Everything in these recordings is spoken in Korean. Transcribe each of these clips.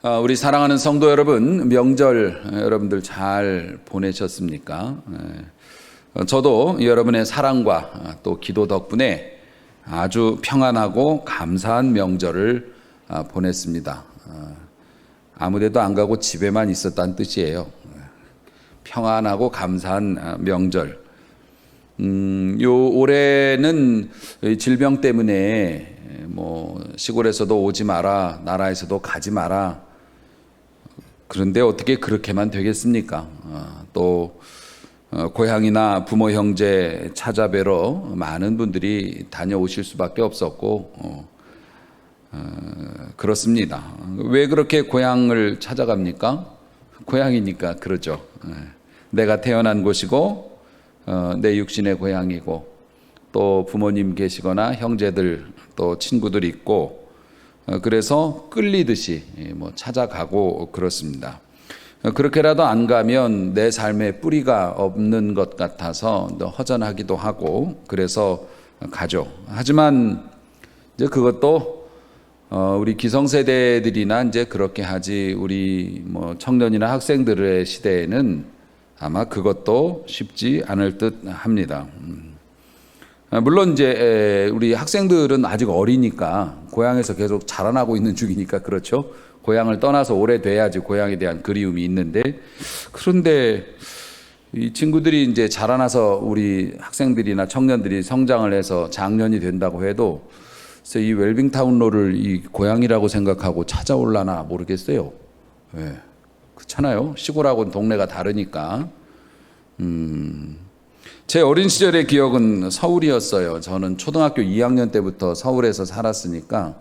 우리 사랑하는 성도 여러분, 명절 여러분들 잘 보내셨습니까? 저도 여러분의 사랑과 또 기도 덕분에 아주 평안하고 감사한 명절을 보냈습니다. 아무데도 안 가고 집에만 있었다는 뜻이에요. 평안하고 감사한 명절. 올해는 질병 때문에 시골에서도 오지 마라, 나라에서도 가지 마라. 그런데 어떻게 그렇게만 되겠습니까? 또 고향이나 부모 형제 찾아뵈러 많은 분들이 다녀오실 수밖에 없었고 그렇습니다. 왜 그렇게 고향을 찾아갑니까? 고향이니까 그러죠. 내가 태어난 곳이고 내 육신의 고향이고 또 부모님 계시거나 형제들 또 친구들 있고 그래서 끌리듯이 찾아가고 그렇습니다. 그렇게라도 안 가면 내 삶에 뿌리가 없는 것 같아서 허전하기도 하고 그래서 가죠. 하지만 이제 그것도 우리 기성세대들이나 이제 그렇게 하지 우리 청년이나 학생들의 시대에는 아마 그것도 쉽지 않을 듯 합니다. 물론 이제 우리 학생들은 아직 어리니까 고향에서 계속 자라나고 있는 중이니까 그렇죠. 고향을 떠나서 오래돼야지 고향에 대한 그리움이 있는데 그런데 이 친구들이 이제 자라나서 우리 학생들이나 청년들이 성장을 해서 장년이 된다고 해도 이 웰빙타운로를 이 고향이라고 생각하고 찾아올라나 모르겠어요. 네. 그렇잖아요. 시골하고는 동네가 다르니까. 제 어린 시절의 기억은 서울이었어요. 저는 초등학교 2학년 때부터 서울에서 살았으니까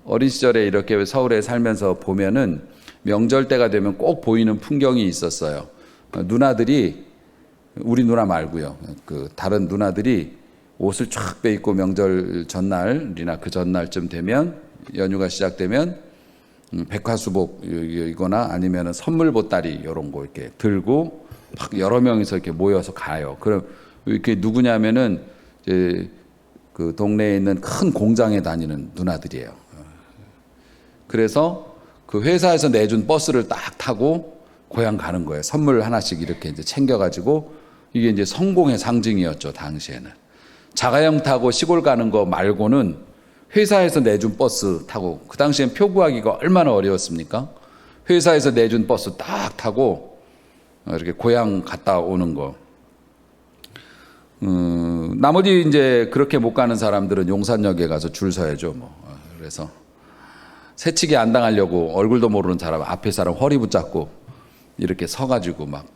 어린 시절에 이렇게 서울에 살면서 보면은 명절 때가 되면 꼭 보이는 풍경이 있었어요. 누나들이 우리 누나 말고요. 그 다른 누나들이 옷을 쫙 빼입고 명절 전날이나 그 전날쯤 되면 연휴가 시작되면 백화수복이거나 아니면 선물 보따리 이런 거 이렇게 들고 막 여러 명이서 이렇게 모여서 가요. 그럼 이렇게 누구냐면은 이제 그 동네에 있는 큰 공장에 다니는 누나들이에요. 그래서 그 회사에서 내준 버스를 딱 타고 고향 가는 거예요. 선물 하나씩 이렇게 이제 챙겨가지고 이게 이제 성공의 상징이었죠 당시에는. 자가용 타고 시골 가는 거 말고는 회사에서 내준 버스 타고 그 당시엔 표 구하기가 얼마나 어려웠습니까? 회사에서 내준 버스 딱 타고 이렇게 고향 갔다 오는 거. 나머지 이제 그렇게 못 가는 사람들은 용산역에 가서 줄 서야죠. 그래서 새치기 안 당하려고 얼굴도 모르는 사람 앞에 사람 허리 붙잡고 이렇게 서가지고 막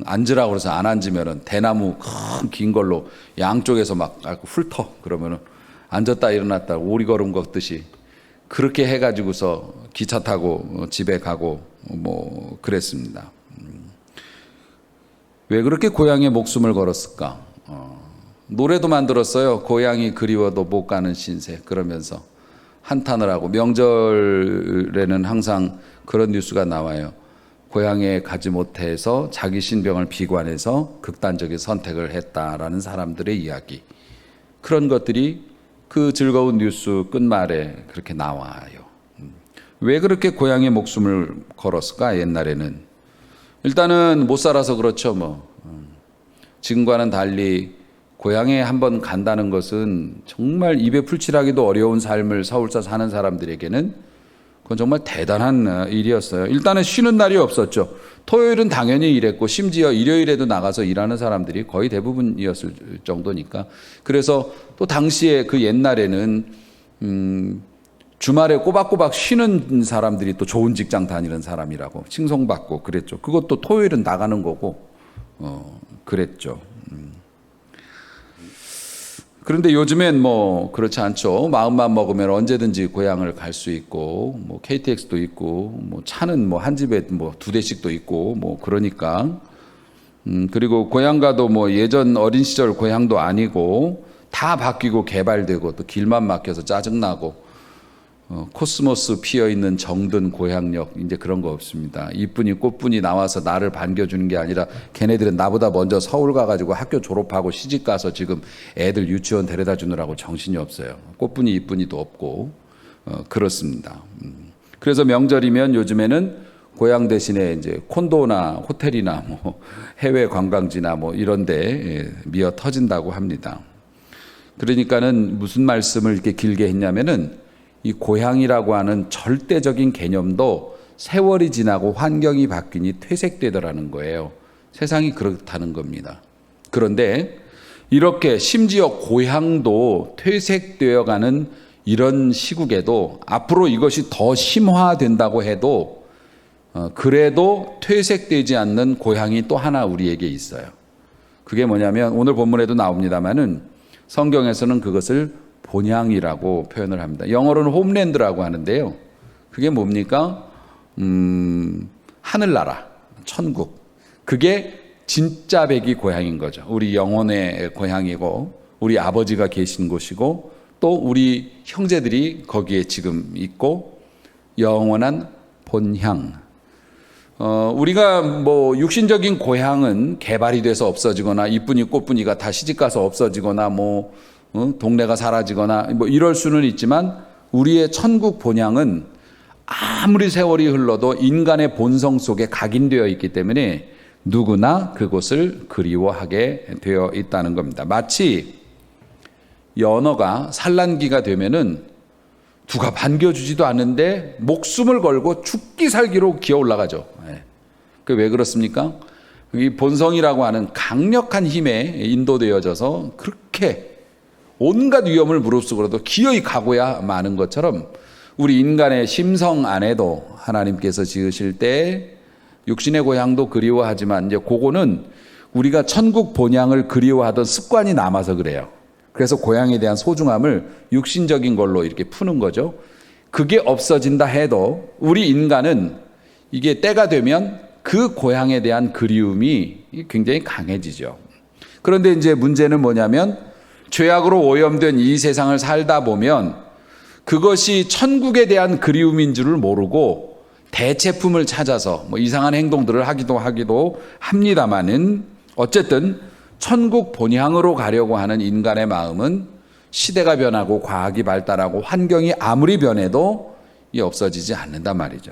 앉으라고 그래서 안 앉으면은 대나무 큰 긴 걸로 양쪽에서 막 훑어. 그러면은 앉았다 일어났다 오리걸음 걷듯이 그렇게 해가지고서 기차 타고 집에 가고 그랬습니다. 왜 그렇게 고향에 목숨을 걸었을까? 노래도 만들었어요. 고향이 그리워도 못 가는 신세. 그러면서 한탄을 하고 명절에는 항상 그런 뉴스가 나와요. 고향에 가지 못해서 자기 신병을 비관해서 극단적인 선택을 했다라는 사람들의 이야기. 그런 것들이 그 즐거운 뉴스 끝말에 그렇게 나와요. 왜 그렇게 고향에 목숨을 걸었을까? 옛날에는. 일단은 못 살아서 그렇죠. 지금과는 달리 고향에 한번 간다는 것은 정말 입에 풀칠하기도 어려운 삶을 서울서 사는 사람들에게는 그건 정말 대단한 일이었어요. 일단은 쉬는 날이 없었죠. 토요일은 당연히 일했고 심지어 일요일에도 나가서 일하는 사람들이 거의 대부분이었을 정도니까. 그래서 또 당시에 그 옛날에는 주말에 꼬박꼬박 쉬는 사람들이 또 좋은 직장 다니는 사람이라고 칭송받고 그랬죠. 그것도 토요일은 나가는 거고 그랬죠. 그런데 요즘엔 그렇지 않죠. 마음만 먹으면 언제든지 고향을 갈 수 있고 KTX도 있고 차는 한 집에 2대씩도 있고 그러니까 그리고 고향 가도 예전 어린 시절 고향도 아니고 다 바뀌고 개발되고 또 길만 막혀서 짜증나고 코스모스 피어있는 정든 고향역 이제 그런 거 없습니다. 이쁜이 꽃분이 나와서 나를 반겨주는 게 아니라 걔네들은 나보다 먼저 서울 가가지고 학교 졸업하고 시집 가서 지금 애들 유치원 데려다 주느라고 정신이 없어요. 꽃분이 이쁜이도 없고 그렇습니다. 그래서 명절이면 요즘에는 고향 대신에 이제 콘도나 호텔이나 뭐 해외 관광지나 뭐 이런데 미어 터진다고 합니다. 그러니까는 무슨 말씀을 이렇게 길게 했냐면은 이 고향이라고 하는 절대적인 개념도 세월이 지나고 환경이 바뀌니 퇴색되더라는 거예요. 세상이 그렇다는 겁니다. 그런데 이렇게 심지어 고향도 퇴색되어가는 이런 시국에도 앞으로 이것이 더 심화된다고 해도 그래도 퇴색되지 않는 고향이 또 하나 우리에게 있어요. 그게 뭐냐면 오늘 본문에도 나옵니다마는 성경에서는 그것을 본향이라고 표현을 합니다. 영어로는 홈랜드라고 하는데요. 그게 뭡니까? 하늘나라, 천국. 그게 진짜 백이 고향인 거죠. 우리 영혼의 고향이고 우리 아버지가 계신 곳이고 또 우리 형제들이 거기에 지금 있고 영원한 본향. 우리가 뭐 육신적인 고향은 개발이 돼서 없어지거나 이쁜이 꽃분이가 다 시집가서 없어지거나 뭐 동네가 사라지거나 뭐 이럴 수는 있지만 우리의 천국 본향은 아무리 세월이 흘러도 인간의 본성 속에 각인되어 있기 때문에 누구나 그곳을 그리워하게 되어 있다는 겁니다. 마치 연어가 산란기가 되면은 누가 반겨주지도 않는데 목숨을 걸고 죽기 살기로 기어 올라가죠. 그게 왜 그렇습니까? 이 본성이라고 하는 강력한 힘에 인도되어져서 그렇게 온갖 위험을 무릅쓰고라도 기어이 가고야 마는 것처럼 우리 인간의 심성 안에도 하나님께서 지으실 때 육신의 고향도 그리워하지만 이제 그거는 우리가 천국 본향을 그리워하던 습관이 남아서 그래요. 그래서 고향에 대한 소중함을 육신적인 걸로 이렇게 푸는 거죠. 그게 없어진다 해도 우리 인간은 이게 때가 되면 그 고향에 대한 그리움이 굉장히 강해지죠. 그런데 이제 문제는 뭐냐면 죄악으로 오염된 이 세상을 살다 보면 그것이 천국에 대한 그리움인 줄을 모르고 대체품을 찾아서 뭐 이상한 행동들을 하기도 합니다마는 어쨌든 천국 본향으로 가려고 하는 인간의 마음은 시대가 변하고 과학이 발달하고 환경이 아무리 변해도 없어지지 않는단 말이죠.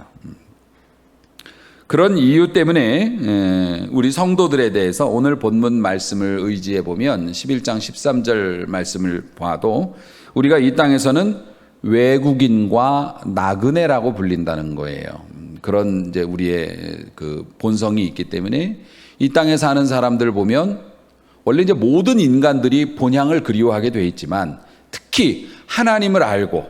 그런 이유 때문에 우리 성도들에 대해서 오늘 본문 말씀을 의지해 보면 11장 13절 말씀을 봐도 우리가 이 땅에서는 외국인과 나그네라고 불린다는 거예요. 그런 이제 우리의 그 본성이 있기 때문에 이 땅에 사는 사람들 보면 원래 이제 모든 인간들이 본향을 그리워하게 돼 있지만 특히 하나님을 알고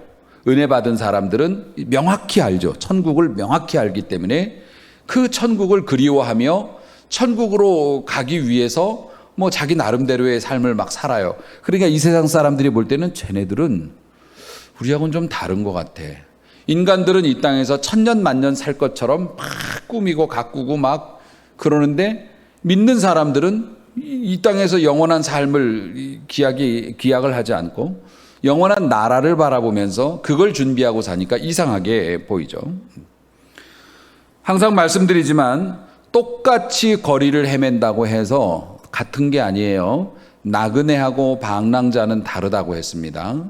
은혜 받은 사람들은 명확히 알죠. 천국을 명확히 알기 때문에 그 천국을 그리워하며 천국으로 가기 위해서 뭐 자기 나름대로의 삶을 막 살아요. 그러니까 이 세상 사람들이 볼 때는 쟤네들은 우리하고는 좀 다른 것 같아. 인간들은 이 땅에서 천년 만년 살 것처럼 막 꾸미고 가꾸고 막 그러는데 믿는 사람들은 이 땅에서 영원한 삶을 기약을 하지 않고 영원한 나라를 바라보면서 그걸 준비하고 사니까 이상하게 보이죠. 항상 말씀드리지만 똑같이 거리를 헤맨다고 해서 같은 게 아니에요. 나그네하고 방랑자는 다르다고 했습니다.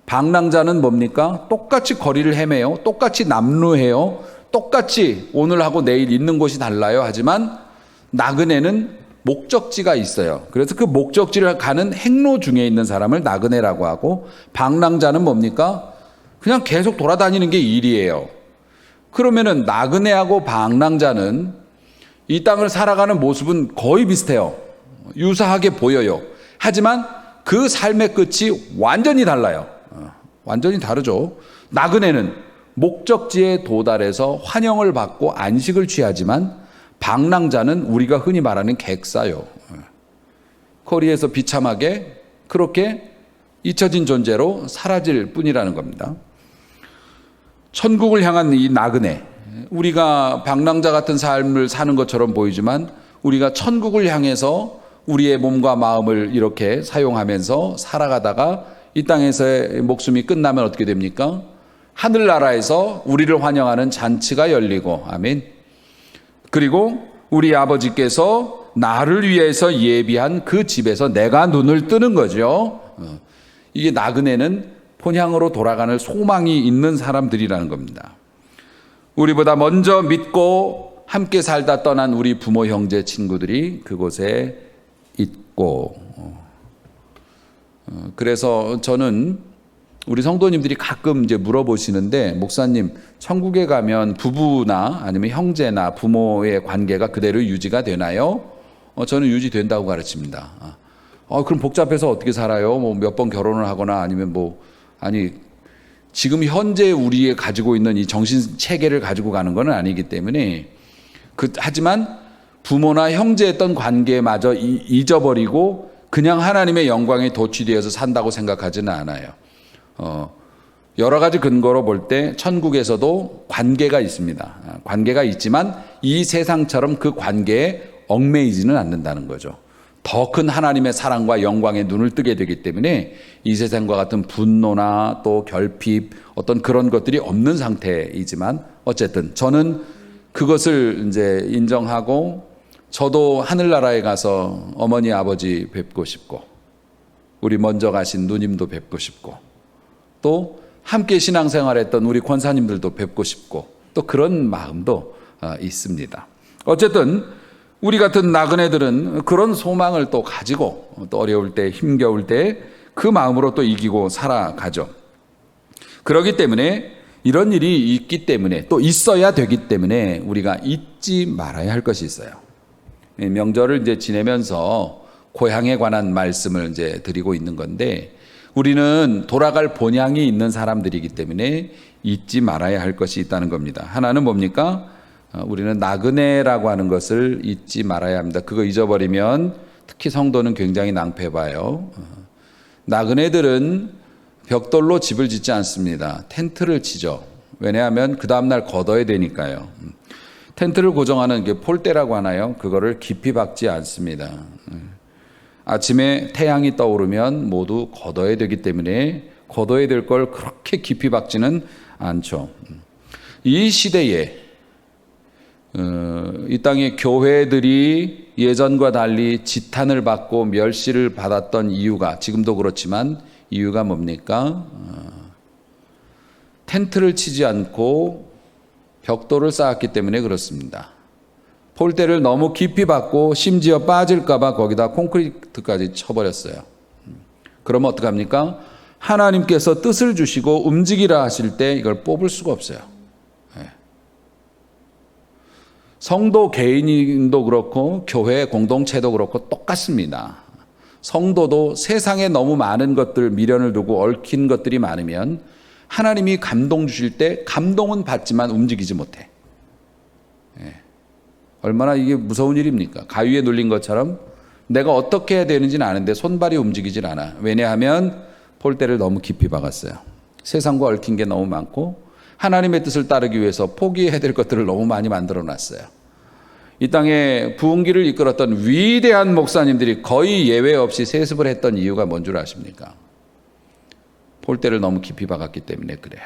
방랑자는 뭡니까? 똑같이 거리를 헤매요. 똑같이 남루해요. 똑같이 오늘하고 내일 있는 곳이 달라요. 하지만 나그네는 목적지가 있어요. 그래서 그 목적지를 가는 행로 중에 있는 사람을 나그네라고 하고 방랑자는 뭡니까? 그냥 계속 돌아다니는 게 일이에요. 그러면은 나그네하고 방랑자는 이 땅을 살아가는 모습은 거의 비슷해요. 유사하게 보여요. 하지만 그 삶의 끝이 완전히 달라요. 완전히 다르죠. 나그네는 목적지에 도달해서 환영을 받고 안식을 취하지만 방랑자는 우리가 흔히 말하는 객사요. 거리에서 비참하게 그렇게 잊혀진 존재로 사라질 뿐이라는 겁니다. 천국을 향한 이 나그네, 우리가 방랑자 같은 삶을 사는 것처럼 보이지만 우리가 천국을 향해서 우리의 몸과 마음을 이렇게 사용하면서 살아가다가 이 땅에서의 목숨이 끝나면 어떻게 됩니까? 하늘나라에서 우리를 환영하는 잔치가 열리고, 아멘. 그리고 우리 아버지께서 나를 위해서 예비한 그 집에서 내가 눈을 뜨는 거죠. 이게 나그네는 본향으로 돌아가는 소망이 있는 사람들이라는 겁니다. 우리보다 먼저 믿고 함께 살다 떠난 우리 부모, 형제, 친구들이 그곳에 있고, 그래서 저는 우리 성도님들이 가끔 이제 물어보시는데, 목사님, 천국에 가면 부부나 아니면 형제나 부모의 관계가 그대로 유지가 되나요? 저는 유지된다고 가르칩니다. 그럼 복잡해서 어떻게 살아요? 뭐 몇 번 결혼을 하거나 아니면 지금 현재 우리의 가지고 있는 이 정신 체계를 가지고 가는 건 아니기 때문에, 하지만 부모나 형제였던 관계마저 잊어버리고 그냥 하나님의 영광에 도취되어서 산다고 생각하지는 않아요. 여러 가지 근거로 볼 때 천국에서도 관계가 있습니다. 관계가 있지만 이 세상처럼 그 관계에 얽매이지는 않는다는 거죠. 더 큰 하나님의 사랑과 영광에 눈을 뜨게 되기 때문에 이 세상과 같은 분노나 또 결핍, 어떤 그런 것들이 없는 상태이지만, 어쨌든 저는 그것을 이제 인정하고, 저도 하늘나라에 가서 어머니 아버지 뵙고 싶고, 우리 먼저 가신 누님도 뵙고 싶고, 또 함께 신앙생활했던 우리 권사님들도 뵙고 싶고, 또 그런 마음도 있습니다. 어쨌든 우리 같은 나그네들은 그런 소망을 또 가지고 또 어려울 때, 힘겨울 때 그 마음으로 또 이기고 살아가죠. 그렇기 때문에 이런 일이 있기 때문에, 또 있어야 되기 때문에 우리가 잊지 말아야 할 것이 있어요. 명절을 이제 지내면서 고향에 관한 말씀을 이제 드리고 있는 건데, 우리는 돌아갈 본향이 있는 사람들이기 때문에 잊지 말아야 할 것이 있다는 겁니다. 하나는 뭡니까? 우리는 나그네라고 하는 것을 잊지 말아야 합니다. 그거 잊어버리면 특히 성도는 굉장히 낭패봐요. 나그네들은 벽돌로 집을 짓지 않습니다. 텐트를 치죠. 왜냐하면 그 다음날 걷어야 되니까요. 텐트를 고정하는 게 폴대라고 하나요? 그거를 깊이 박지 않습니다. 아침에 태양이 떠오르면 모두 걷어야 되기 때문에 걷어야 될 걸 그렇게 깊이 박지는 않죠. 이 시대에 이 땅의 교회들이 예전과 달리 지탄을 받고 멸시를 받았던 이유가, 지금도 그렇지만 이유가 뭡니까? 텐트를 치지 않고 벽돌을 쌓았기 때문에 그렇습니다. 폴대를 너무 깊이 박고 심지어 빠질까봐 거기다 콘크리트까지 쳐버렸어요. 그러면 어떡합니까? 하나님께서 뜻을 주시고 움직이라 하실 때 이걸 뽑을 수가 없어요. 성도 개인도 그렇고 교회 공동체도 그렇고 똑같습니다. 성도도 세상에 너무 많은 것들, 미련을 두고 얽힌 것들이 많으면 하나님이 감동 주실 때 감동은 받지만 움직이지 못해. 얼마나 이게 무서운 일입니까? 가위에 눌린 것처럼 내가 어떻게 해야 되는지는 아는데 손발이 움직이질 않아. 왜냐하면 폴대를 너무 깊이 박았어요. 세상과 얽힌 게 너무 많고 하나님의 뜻을 따르기 위해서 포기해야 될 것들을 너무 많이 만들어 놨어요. 이 땅에 부흥기를 이끌었던 위대한 목사님들이 거의 예외 없이 세습을 했던 이유가 뭔 줄 아십니까? 폴대를 너무 깊이 박았기 때문에 그래요.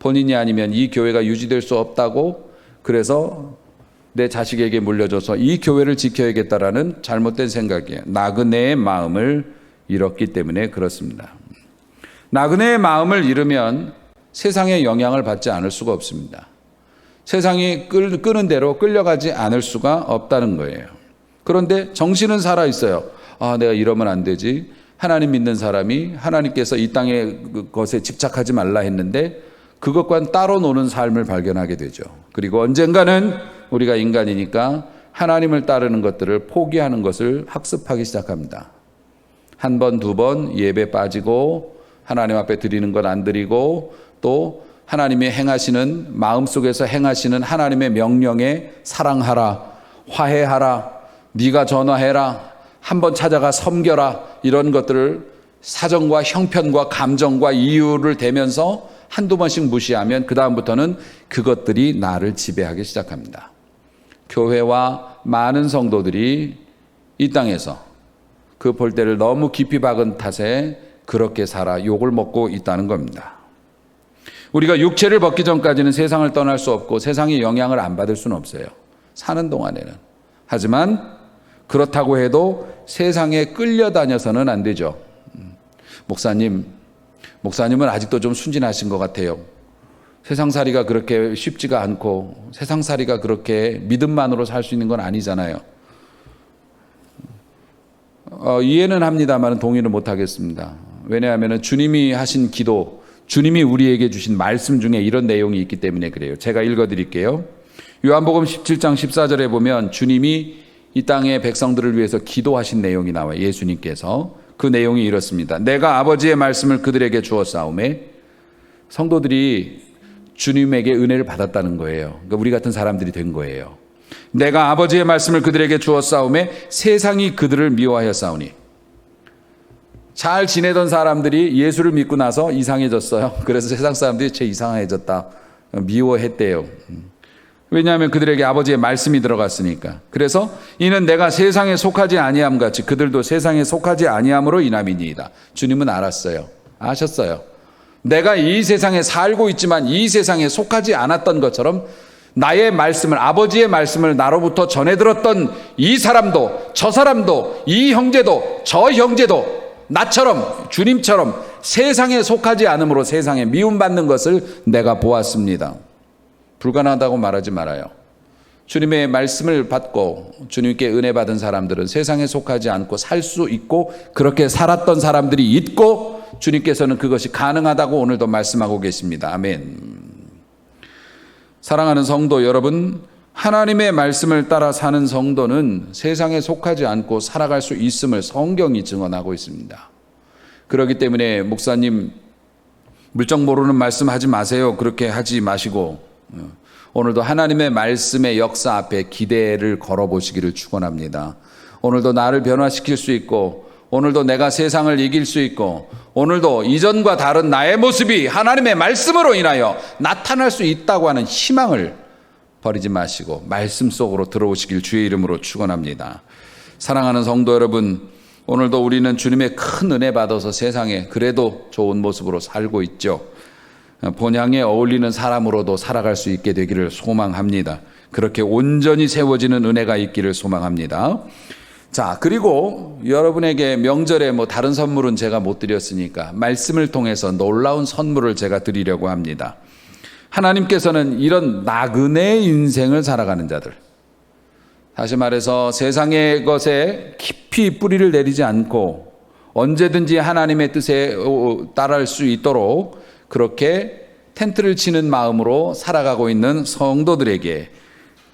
본인이 아니면 이 교회가 유지될 수 없다고, 그래서 내 자식에게 물려줘서 이 교회를 지켜야겠다라는 잘못된 생각이에요. 나그네의 마음을 잃었기 때문에 그렇습니다. 나그네의 마음을 잃으면 세상의 영향을 받지 않을 수가 없습니다. 세상이 끄는 대로 끌려가지 않을 수가 없다는 거예요. 그런데 정신은 살아있어요. 내가 이러면 안 되지. 하나님 믿는 사람이 하나님께서 이 땅의 것에 집착하지 말라 했는데 그것과는 따로 노는 삶을 발견하게 되죠. 그리고 언젠가는 우리가 인간이니까 하나님을 따르는 것들을 포기하는 것을 학습하기 시작합니다. 한 번, 두 번 예배 빠지고 하나님 앞에 드리는 것 안 드리고, 또 하나님이 행하시는, 마음속에서 행하시는 하나님의 명령에 사랑하라, 화해하라, 네가 전화해라, 한번 찾아가 섬겨라, 이런 것들을 사정과 형편과 감정과 이유를 대면서 한두 번씩 무시하면 그 다음부터는 그것들이 나를 지배하기 시작합니다. 교회와 많은 성도들이 이 땅에서 그 폴대를 너무 깊이 박은 탓에 그렇게 살아 욕을 먹고 있다는 겁니다. 우리가 육체를 벗기 전까지는 세상을 떠날 수 없고 세상의 영향을 안 받을 수는 없어요. 사는 동안에는. 하지만 그렇다고 해도 세상에 끌려다녀서는 안 되죠. 목사님은 아직도 좀 순진하신 것 같아요. 세상살이가 그렇게 쉽지가 않고 세상살이가 그렇게 믿음만으로 살 수 있는 건 아니잖아요. 이해는 합니다만 동의는 못하겠습니다. 왜냐하면 주님이 하신 기도, 주님이 우리에게 주신 말씀 중에 이런 내용이 있기 때문에 그래요. 제가 읽어드릴게요. 요한복음 17장 14절에 보면 주님이 이 땅의 백성들을 위해서 기도하신 내용이 나와요. 예수님께서. 그 내용이 이렇습니다. 내가 아버지의 말씀을 그들에게 주었사오매, 성도들이 주님에게 은혜를 받았다는 거예요. 그러니까 우리 같은 사람들이 된 거예요. 내가 아버지의 말씀을 그들에게 주었사오매 세상이 그들을 미워하였사오니. 잘 지내던 사람들이 예수를 믿고 나서 이상해졌어요. 그래서 세상 사람들이 쟤 이상해졌다, 미워했대요. 왜냐하면 그들에게 아버지의 말씀이 들어갔으니까. 그래서 이는 내가 세상에 속하지 아니함 같이 그들도 세상에 속하지 아니함으로 인함이니이다. 주님은 알았어요. 아셨어요. 내가 이 세상에 살고 있지만 이 세상에 속하지 않았던 것처럼 나의 말씀을, 아버지의 말씀을 나로부터 전해 들었던 이 사람도, 저 사람도, 이 형제도, 저 형제도 나처럼, 주님처럼 세상에 속하지 않으므로 세상에 미움받는 것을 내가 보았습니다. 불가능하다고 말하지 말아요. 주님의 말씀을 받고 주님께 은혜 받은 사람들은 세상에 속하지 않고 살 수 있고 그렇게 살았던 사람들이 있고 주님께서는 그것이 가능하다고 오늘도 말씀하고 계십니다. 아멘. 사랑하는 성도 여러분, 하나님의 말씀을 따라 사는 성도는 세상에 속하지 않고 살아갈 수 있음을 성경이 증언하고 있습니다. 그렇기 때문에 목사님 물정 모르는 말씀 하지 마세요. 그렇게 하지 마시고 오늘도 하나님의 말씀의 역사 앞에 기대를 걸어보시기를 축원합니다. 오늘도 나를 변화시킬 수 있고 오늘도 내가 세상을 이길 수 있고 오늘도 이전과 다른 나의 모습이 하나님의 말씀으로 인하여 나타날 수 있다고 하는 희망을 버리지 마시고 말씀 속으로 들어오시길 주의 이름으로 축원합니다. 사랑하는 성도 여러분, 오늘도 우리는 주님의 큰 은혜 받아서 세상에 그래도 좋은 모습으로 살고 있죠. 본향에 어울리는 사람으로도 살아갈 수 있게 되기를 소망합니다. 그렇게 온전히 세워지는 은혜가 있기를 소망합니다. 자, 그리고 여러분에게 명절에 다른 선물은 제가 못 드렸으니까 말씀을 통해서 놀라운 선물을 제가 드리려고 합니다. 하나님께서는 이런 나그네 인생을 살아가는 자들, 다시 말해서 세상의 것에 깊이 뿌리를 내리지 않고 언제든지 하나님의 뜻에 따를 수 있도록 그렇게 텐트를 치는 마음으로 살아가고 있는 성도들에게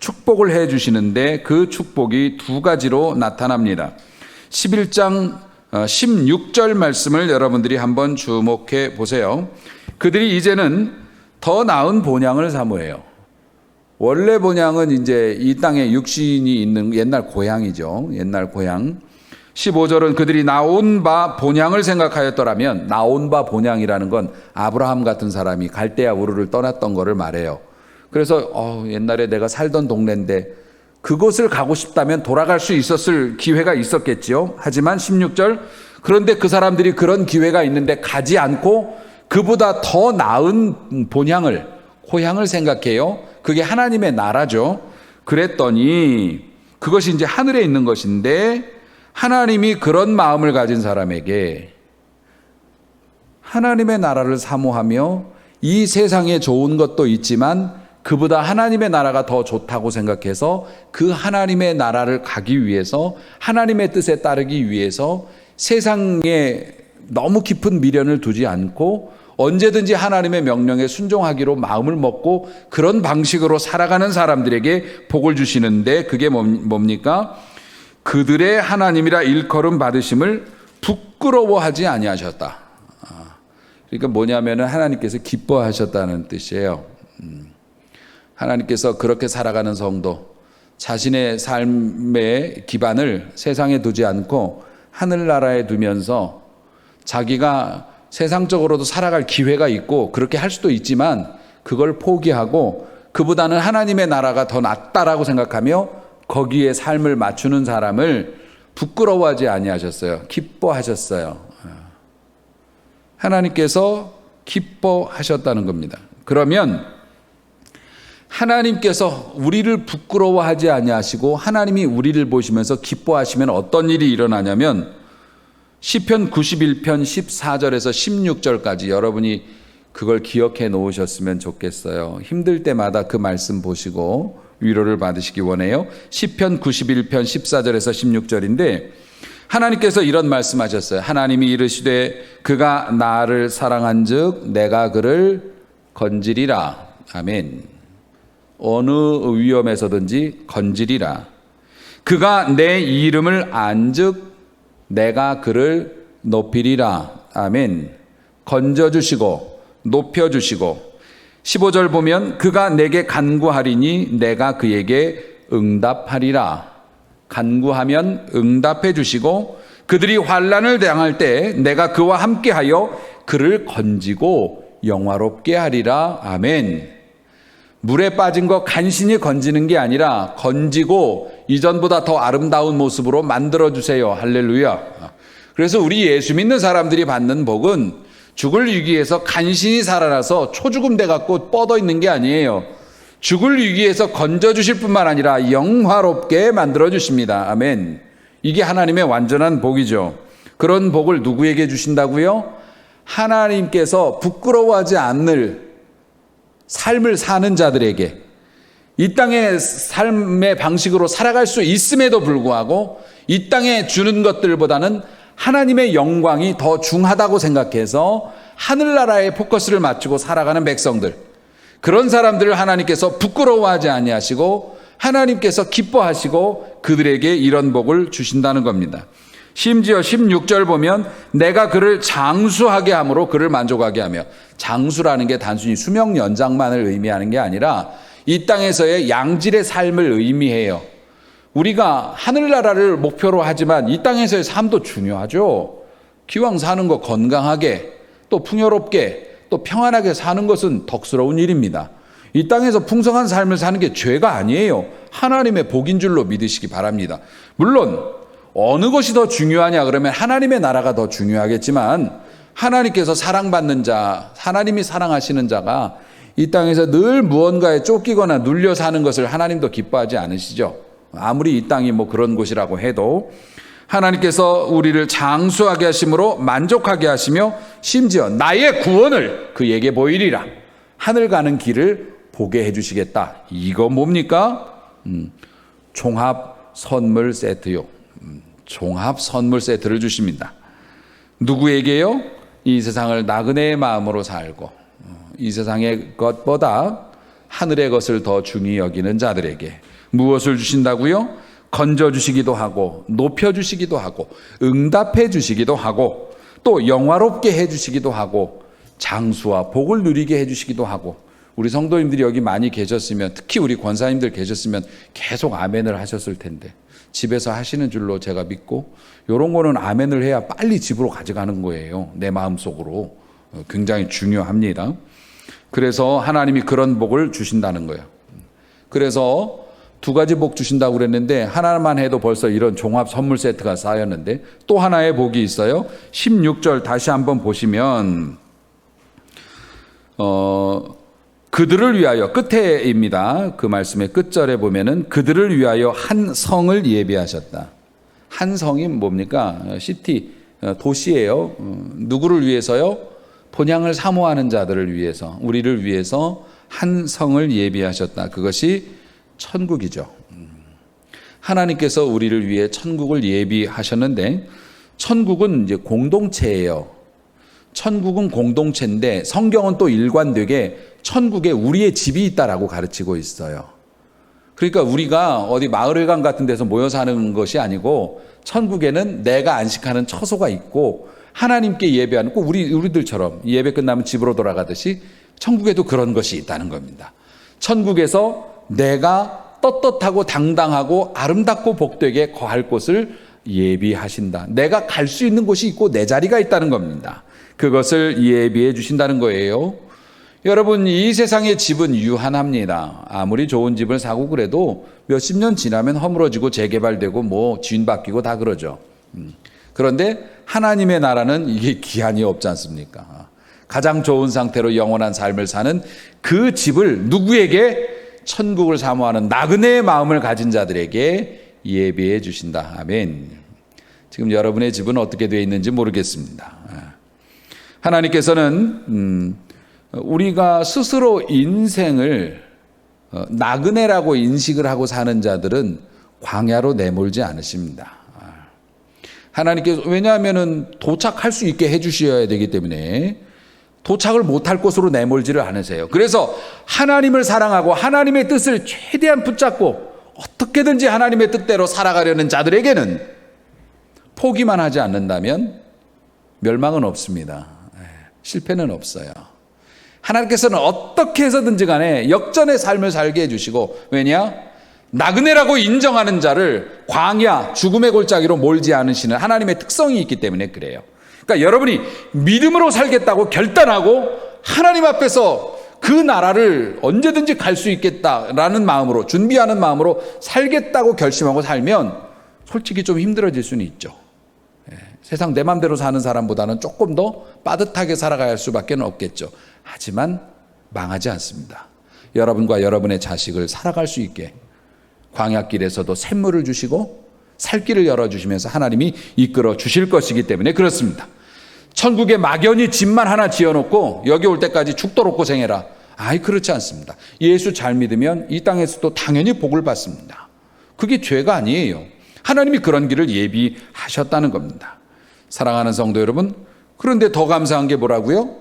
축복을 해 주시는데 그 축복이 두 가지로 나타납니다. 11장 16절 말씀을 여러분들이 한번 주목해 보세요. 그들이 이제는 더 나은 본향을 사모해요. 원래 본향은 이제 이 땅에 육신이 있는 옛날 고향이죠. 옛날 고향. 15절은 그들이 나온 바 본향을 생각하였더라면, 나온 바 본향이라는 건 아브라함 같은 사람이 갈대아 우르를 떠났던 거를 말해요. 그래서 옛날에 내가 살던 동네인데 그곳을 가고 싶다면 돌아갈 수 있었을 기회가 있었겠지요. 하지만 16절, 그런데 그 사람들이 그런 기회가 있는데 가지 않고 그보다 더 나은 본향을, 고향을 생각해요. 그게 하나님의 나라죠. 그랬더니 그것이 이제 하늘에 있는 것인데 하나님이 그런 마음을 가진 사람에게 하나님의 나라를 사모하며 이 세상에 좋은 것도 있지만 그보다 하나님의 나라가 더 좋다고 생각해서 그 하나님의 나라를 가기 위해서, 하나님의 뜻에 따르기 위해서 세상에 너무 깊은 미련을 두지 않고 언제든지 하나님의 명령에 순종하기로 마음을 먹고 그런 방식으로 살아가는 사람들에게 복을 주시는데, 그게 뭡니까? 그들의 하나님이라 일컬음 받으심을 부끄러워하지 아니하셨다. 그러니까 뭐냐면은 하나님께서 기뻐하셨다는 뜻이에요. 하나님께서 그렇게 살아가는 성도, 자신의 삶의 기반을 세상에 두지 않고 하늘나라에 두면서 자기가 세상적으로도 살아갈 기회가 있고 그렇게 할 수도 있지만 그걸 포기하고 그보다는 하나님의 나라가 더 낫다라고 생각하며 거기에 삶을 맞추는 사람을 부끄러워하지 아니하셨어요. 기뻐하셨어요. 하나님께서 기뻐하셨다는 겁니다. 그러면 하나님께서 우리를 부끄러워하지 아니하시고 하나님이 우리를 보시면서 기뻐하시면 어떤 일이 일어나냐면 시편 91편 14절에서 16절까지 여러분이 그걸 기억해 놓으셨으면 좋겠어요. 힘들 때마다 그 말씀 보시고 위로를 받으시기 원해요. 시편 91편 14절에서 16절인데 하나님께서 이런 말씀하셨어요. 하나님이 이르시되 그가 나를 사랑한즉 내가 그를 건지리라. 아멘. 어느 위험에서든지 건지리라. 그가 내 이름을 안즉 내가 그를 높이리라. 아멘. 건져주시고 높여주시고 15절 보면 그가 내게 간구하리니 내가 그에게 응답하리라. 간구하면 응답해 주시고 그들이 환난을 당할 때 내가 그와 함께하여 그를 건지고 영화롭게 하리라. 아멘. 물에 빠진 거 간신히 건지는 게 아니라 건지고 이전보다 더 아름다운 모습으로 만들어주세요. 할렐루야. 그래서 우리 예수 믿는 사람들이 받는 복은 죽을 위기에서 간신히 살아나서 초죽음 돼갖고 뻗어 있는 게 아니에요. 죽을 위기에서 건져주실 뿐만 아니라 영화롭게 만들어주십니다. 아멘. 이게 하나님의 완전한 복이죠. 그런 복을 누구에게 주신다고요? 하나님께서 부끄러워하지 않을 삶을 사는 자들에게, 이 땅의 삶의 방식으로 살아갈 수 있음에도 불구하고 이 땅에 주는 것들보다는 하나님의 영광이 더 중하다고 생각해서 하늘나라에 포커스를 맞추고 살아가는 백성들, 그런 사람들을 하나님께서 부끄러워하지 아니하시고 하나님께서 기뻐하시고 그들에게 이런 복을 주신다는 겁니다. 심지어 16절 보면 내가 그를 장수하게 함으로 그를 만족하게 하며, 장수라는 게 단순히 수명 연장만을 의미하는 게 아니라 이 땅에서의 양질의 삶을 의미해요. 우리가 하늘나라를 목표로 하지만 이 땅에서의 삶도 중요하죠. 기왕 사는 거 건강하게 또 풍요롭게 또 평안하게 사는 것은 덕스러운 일입니다. 이 땅에서 풍성한 삶을 사는 게 죄가 아니에요. 하나님의 복인 줄로 믿으시기 바랍니다. 물론 어느 것이 더 중요하냐 그러면 하나님의 나라가 더 중요하겠지만, 하나님께서 사랑받는 자, 하나님이 사랑하시는 자가 이 땅에서 늘 무언가에 쫓기거나 눌려 사는 것을 하나님도 기뻐하지 않으시죠. 아무리 이 땅이 뭐 그런 곳이라고 해도 하나님께서 우리를 장수하게 하심으로 만족하게 하시며 심지어 나의 구원을 그에게 보이리라. 하늘 가는 길을 보게 해주시겠다. 이거 뭡니까? 종합 선물 세트요. 종합 선물 세트를 주십니다. 누구에게요? 이 세상을 나그네의 마음으로 살고 이 세상의 것보다 하늘의 것을 더 중히 여기는 자들에게 무엇을 주신다고요? 건져주시기도 하고 높여주시기도 하고 응답해 주시기도 하고 또 영화롭게 해주시기도 하고 장수와 복을 누리게 해주시기도 하고. 우리 성도님들이 여기 많이 계셨으면, 특히 우리 권사님들 계셨으면 계속 아멘을 하셨을 텐데 집에서 하시는 줄로 제가 믿고, 이런 거는 아멘을 해야 빨리 집으로 가져가는 거예요. 내 마음속으로. 굉장히 중요합니다. 그래서 하나님이 그런 복을 주신다는 거예요. 그래서 두 가지 복 주신다고 그랬는데 하나만 해도 벌써 이런 종합 선물 세트가 쌓였는데 또 하나의 복이 있어요. 16절 다시 한번 보시면 그들을 위하여, 끝에입니다. 그 말씀의 끝절에 보면은 그들을 위하여 한 성을 예비하셨다. 한 성이 뭡니까? 시티, 도시예요. 누구를 위해서요? 본향을 사모하는 자들을 위해서, 우리를 위해서 한 성을 예비하셨다. 그것이 천국이죠. 하나님께서 우리를 위해 천국을 예비하셨는데, 천국은 이제 공동체예요. 천국은 공동체인데 성경은 또 일관되게 천국에 우리의 집이 있다라고 가르치고 있어요. 그러니까 우리가 어디 마을회관 같은 데서 모여 사는 것이 아니고 천국에는 내가 안식하는 처소가 있고 하나님께 예배하는, 꼭 우리들처럼 예배 끝나면 집으로 돌아가듯이 천국에도 그런 것이 있다는 겁니다. 천국에서 내가 떳떳하고 당당하고 아름답고 복되게 거할 곳을 예비하신다. 내가 갈 수 있는 곳이 있고 내 자리가 있다는 겁니다. 그것을 예비해 주신다는 거예요. 여러분, 이 세상의 집은 유한합니다. 아무리 좋은 집을 사고 그래도 몇십 년 지나면 허물어지고 재개발되고 뭐 주인 바뀌고 다 그러죠. 그런데 하나님의 나라는 이게 기한이 없지 않습니까? 가장 좋은 상태로 영원한 삶을 사는 그 집을 누구에게? 천국을 사모하는 나그네의 마음을 가진 자들에게 예비해 주신다. 아멘. 지금 여러분의 집은 어떻게 되어 있는지 모르겠습니다. 하나님께서는 우리가 스스로 인생을 나그네라고 인식을 하고 사는 자들은 광야로 내몰지 않으십니다. 하나님께서, 왜냐하면 도착할 수 있게 해주셔야 되기 때문에 도착을 못할 곳으로 내몰지를 않으세요. 그래서 하나님을 사랑하고 하나님의 뜻을 최대한 붙잡고 어떻게든지 하나님의 뜻대로 살아가려는 자들에게는 포기만 하지 않는다면 멸망은 없습니다. 실패는 없어요. 하나님께서는 어떻게 해서든지 간에 역전의 삶을 살게 해주시고, 왜냐? 나그네라고 인정하는 자를 광야, 죽음의 골짜기로 몰지 않으시는 하나님의 특성이 있기 때문에 그래요. 그러니까 여러분이 믿음으로 살겠다고 결단하고 하나님 앞에서 그 나라를 언제든지 갈 수 있겠다라는 마음으로, 준비하는 마음으로 살겠다고 결심하고 살면 솔직히 좀 힘들어질 수는 있죠. 세상 내 맘대로 사는 사람보다는 조금 더 빠듯하게 살아가야 할 수밖에 없겠죠. 하지만 망하지 않습니다. 여러분과 여러분의 자식을 살아갈 수 있게 광야길에서도 샘물을 주시고 살 길을 열어주시면서 하나님이 이끌어 주실 것이기 때문에 그렇습니다. 천국에 막연히 집만 하나 지어놓고 여기 올 때까지 죽도록 고생해라. 그렇지 않습니다. 예수 잘 믿으면 이 땅에서도 당연히 복을 받습니다. 그게 죄가 아니에요. 하나님이 그런 길을 예비하셨다는 겁니다. 사랑하는 성도 여러분, 그런데 더 감사한 게 뭐라고요?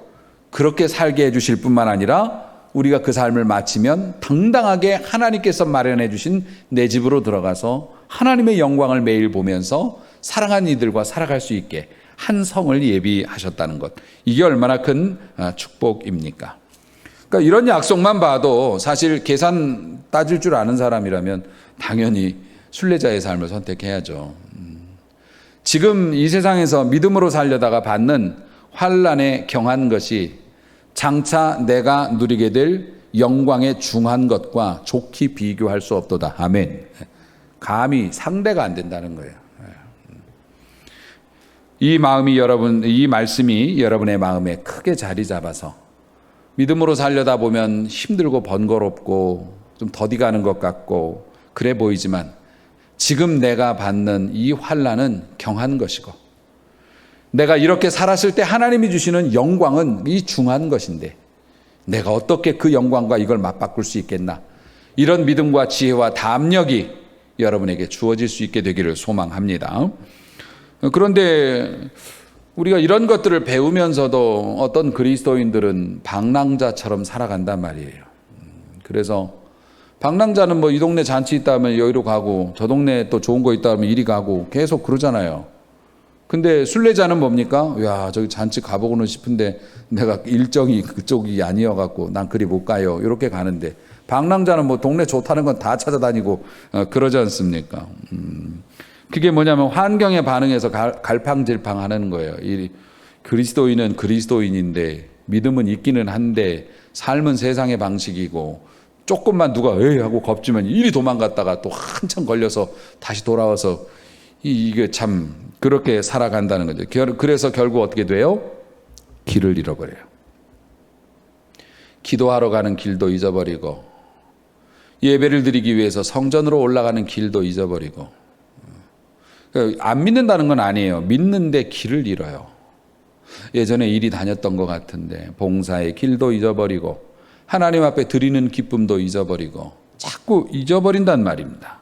그렇게 살게 해주실 뿐만 아니라 우리가 그 삶을 마치면 당당하게 하나님께서 마련해 주신 내 집으로 들어가서 하나님의 영광을 매일 보면서 사랑하는 이들과 살아갈 수 있게 한 성을 예비하셨다는 것, 이게 얼마나 큰 축복입니까? 그러니까 이런 약속만 봐도 사실 계산 따질 줄 아는 사람이라면 당연히 순례자의 삶을 선택해야죠. 지금 이 세상에서 믿음으로 살려다가 받는 환난에 경한 것이 장차 내가 누리게 될 영광에 중한 것과 좋게 비교할 수 없도다. 아멘. 감히 상대가 안 된다는 거예요. 이 말씀이 여러분의 마음에 크게 자리 잡아서 믿음으로 살려다 보면 힘들고 번거롭고 좀 더디 가는 것 같고 그래 보이지만 지금 내가 받는 이 환난은 경한 것이고 내가 이렇게 살았을 때 하나님이 주시는 영광은 이 중한 것인데 내가 어떻게 그 영광과 이걸 맞바꿀 수 있겠나, 이런 믿음과 지혜와 담력이 여러분에게 주어질 수 있게 되기를 소망합니다. 그런데 우리가 이런 것들을 배우면서도 어떤 그리스도인들은 방랑자처럼 살아간단 말이에요. 그래서 방랑자는 뭐 이 동네 잔치 있다 하면 여기로 가고 저 동네 또 좋은 거 있다 하면 이리 가고 계속 그러잖아요. 근데 순례자는 뭡니까? 야, 저기 잔치 가보고는 싶은데 내가 일정이 그쪽이 아니어갖고 난 그리 못 가요. 이렇게 가는데, 방랑자는 뭐 동네 좋다는 건 다 찾아다니고 그러지 않습니까? 그게 뭐냐면 환경에 반응해서 갈팡질팡 하는 거예요. 이 그리스도인은 그리스도인인데 믿음은 있기는 한데 삶은 세상의 방식이고, 조금만 누가 에이 하고 겁주면 이리 도망갔다가 또 한참 걸려서 다시 돌아와서 이게 참 그렇게 살아간다는 거죠. 그래서 결국 어떻게 돼요? 길을 잃어버려요. 기도하러 가는 길도 잊어버리고, 예배를 드리기 위해서 성전으로 올라가는 길도 잊어버리고. 안 믿는다는 건 아니에요. 믿는데 길을 잃어요. 예전에 이리 다녔던 것 같은데 봉사의 길도 잊어버리고 하나님 앞에 드리는 기쁨도 잊어버리고 자꾸 잊어버린단 말입니다.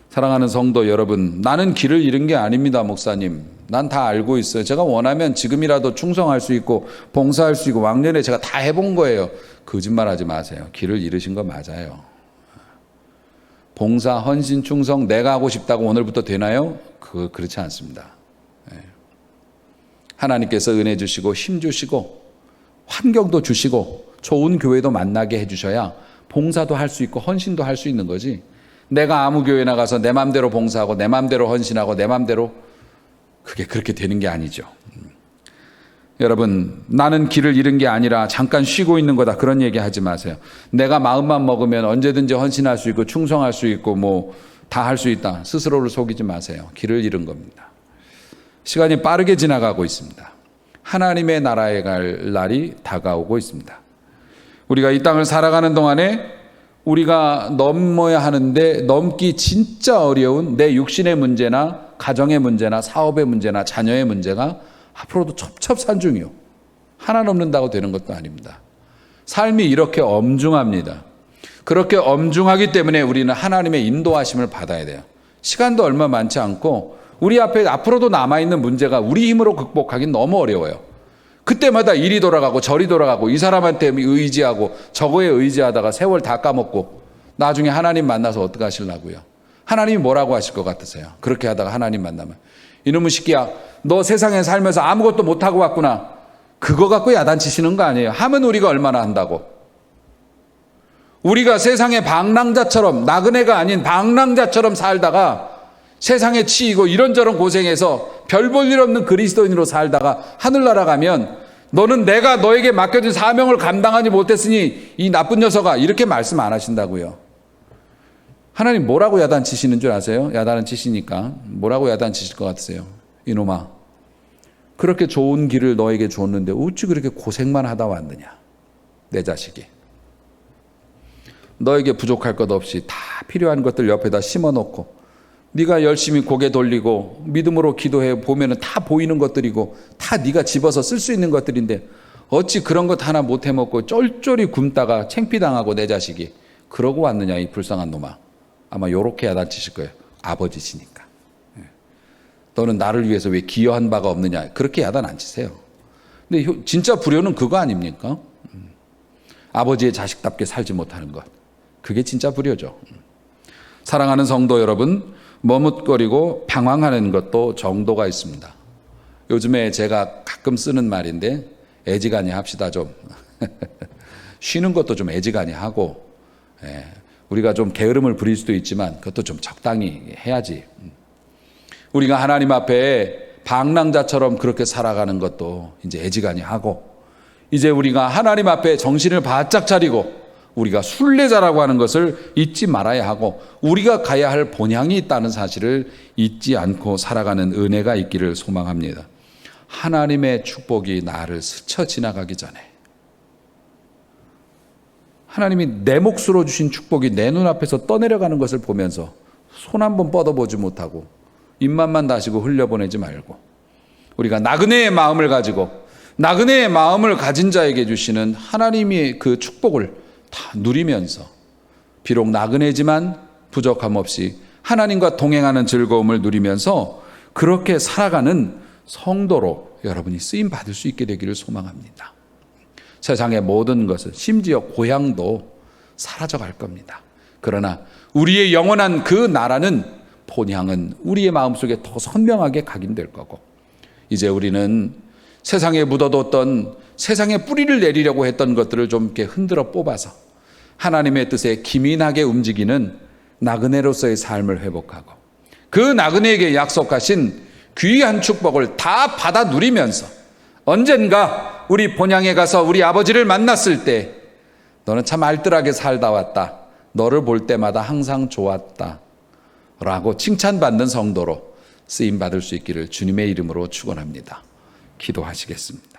사랑하는 성도 여러분, 나는 길을 잃은 게 아닙니다, 목사님. 난 다 알고 있어요. 제가 원하면 지금이라도 충성할 수 있고 봉사할 수 있고 왕년에 제가 다 해본 거예요. 거짓말하지 마세요. 길을 잃으신 거 맞아요. 봉사, 헌신, 충성 내가 하고 싶다고 오늘부터 되나요? 그렇지 않습니다. 하나님께서 은혜 주시고 힘 주시고 환경도 주시고 좋은 교회도 만나게 해주셔야 봉사도 할 수 있고 헌신도 할 수 있는 거지, 내가 아무 교회 나가서 내 맘대로 봉사하고 내 맘대로 헌신하고 내 맘대로, 그게 그렇게 되는 게 아니죠. 여러분, 나는 길을 잃은 게 아니라 잠깐 쉬고 있는 거다, 그런 얘기 하지 마세요. 내가 마음만 먹으면 언제든지 헌신할 수 있고 충성할 수 있고 뭐 다 할 수 있다, 스스로를 속이지 마세요. 길을 잃은 겁니다. 시간이 빠르게 지나가고 있습니다. 하나님의 나라에 갈 날이 다가오고 있습니다. 우리가 이 땅을 살아가는 동안에 우리가 넘어야 하는데 넘기 진짜 어려운 내 육신의 문제나 가정의 문제나 사업의 문제나 자녀의 문제가 앞으로도 첩첩산중이요. 하나 넘는다고 되는 것도 아닙니다. 삶이 이렇게 엄중합니다. 그렇게 엄중하기 때문에 우리는 하나님의 인도하심을 받아야 돼요. 시간도 얼마 많지 않고 우리 앞에 앞으로도 남아있는 문제가 우리 힘으로 극복하기는 너무 어려워요. 그때마다 이리 돌아가고 저리 돌아가고 이 사람한테 의지하고 저거에 의지하다가 세월 다 까먹고 나중에 하나님 만나서 어떻게 하시려고요? 하나님이 뭐라고 하실 것 같으세요? 그렇게 하다가 하나님 만나면 이놈의 새끼야, 너 세상에 살면서 아무것도 못하고 왔구나. 그거 갖고 야단치시는 거 아니에요. 하면 우리가 얼마나 한다고. 우리가 세상의 방랑자처럼, 나그네가 아닌 방랑자처럼 살다가 세상에 치이고 이런저런 고생해서 별 볼 일 없는 그리스도인으로 살다가 하늘나라 가면 너는 내가 너에게 맡겨진 사명을 감당하지 못했으니 이 나쁜 녀석아, 이렇게 말씀 안 하신다고요. 하나님 뭐라고 야단치시는 줄 아세요? 야단은 치시니까 뭐라고 야단치실 것 같으세요? 이놈아, 그렇게 좋은 길을 너에게 줬는데 어찌 그렇게 고생만 하다 왔느냐. 내 자식이 너에게 부족할 것 없이 다 필요한 것들 옆에다 심어놓고 네가 열심히 고개 돌리고 믿음으로 기도해 보면은 다 보이는 것들이고 다 네가 집어서 쓸 수 있는 것들인데 어찌 그런 것 하나 못 해먹고 쫄쫄이 굶다가 창피당하고 내 자식이 그러고 왔느냐, 이 불쌍한 놈아. 아마 요렇게 야단치실 거예요. 아버지시니까. 너는 나를 위해서 왜 기여한 바가 없느냐. 그렇게 야단 안 치세요. 근데 진짜 불효는 그거 아닙니까? 아버지의 자식답게 살지 못하는 것. 그게 진짜 불효죠. 사랑하는 성도 여러분, 머뭇거리고 방황하는 것도 정도가 있습니다. 요즘에 제가 가끔 쓰는 말인데 애지간히 합시다 좀. 쉬는 것도 좀 애지간히 하고, 우리가 좀 게으름을 부릴 수도 있지만 그것도 좀 적당히 해야지. 우리가 하나님 앞에 방랑자처럼 그렇게 살아가는 것도 이제 애지간히 하고, 이제 우리가 하나님 앞에 정신을 바짝 차리고 우리가 순례자라고 하는 것을 잊지 말아야 하고 우리가 가야 할 본향이 있다는 사실을 잊지 않고 살아가는 은혜가 있기를 소망합니다. 하나님의 축복이 나를 스쳐 지나가기 전에, 하나님이 내 몫으로 주신 축복이 내 눈앞에서 떠내려가는 것을 보면서 손 한번 뻗어보지 못하고 입맛만 다시고 흘려보내지 말고 우리가 나그네의 마음을 가지고 나그네의 마음을 가진 자에게 주시는 하나님의 그 축복을 다 누리면서 비록 나그네지만 부족함 없이 하나님과 동행하는 즐거움을 누리면서 그렇게 살아가는 성도로 여러분이 쓰임 받을 수 있게 되기를 소망합니다. 세상의 모든 것은 심지어 고향도 사라져갈 겁니다. 그러나 우리의 영원한 그 나라는 본향은 우리의 마음속에 더 선명하게 각인될 거고, 이제 우리는 세상에 묻어뒀던 세상에 뿌리를 내리려고 했던 것들을 좀 이렇게 흔들어 뽑아서 하나님의 뜻에 기민하게 움직이는 나그네로서의 삶을 회복하고 그 나그네에게 약속하신 귀한 축복을 다 받아 누리면서 언젠가 우리 본향에 가서 우리 아버지를 만났을 때 너는 참 알뜰하게 살다 왔다, 너를 볼 때마다 항상 좋았다 라고 칭찬받는 성도로 쓰임받을 수 있기를 주님의 이름으로 축원합니다. 기도하시겠습니다.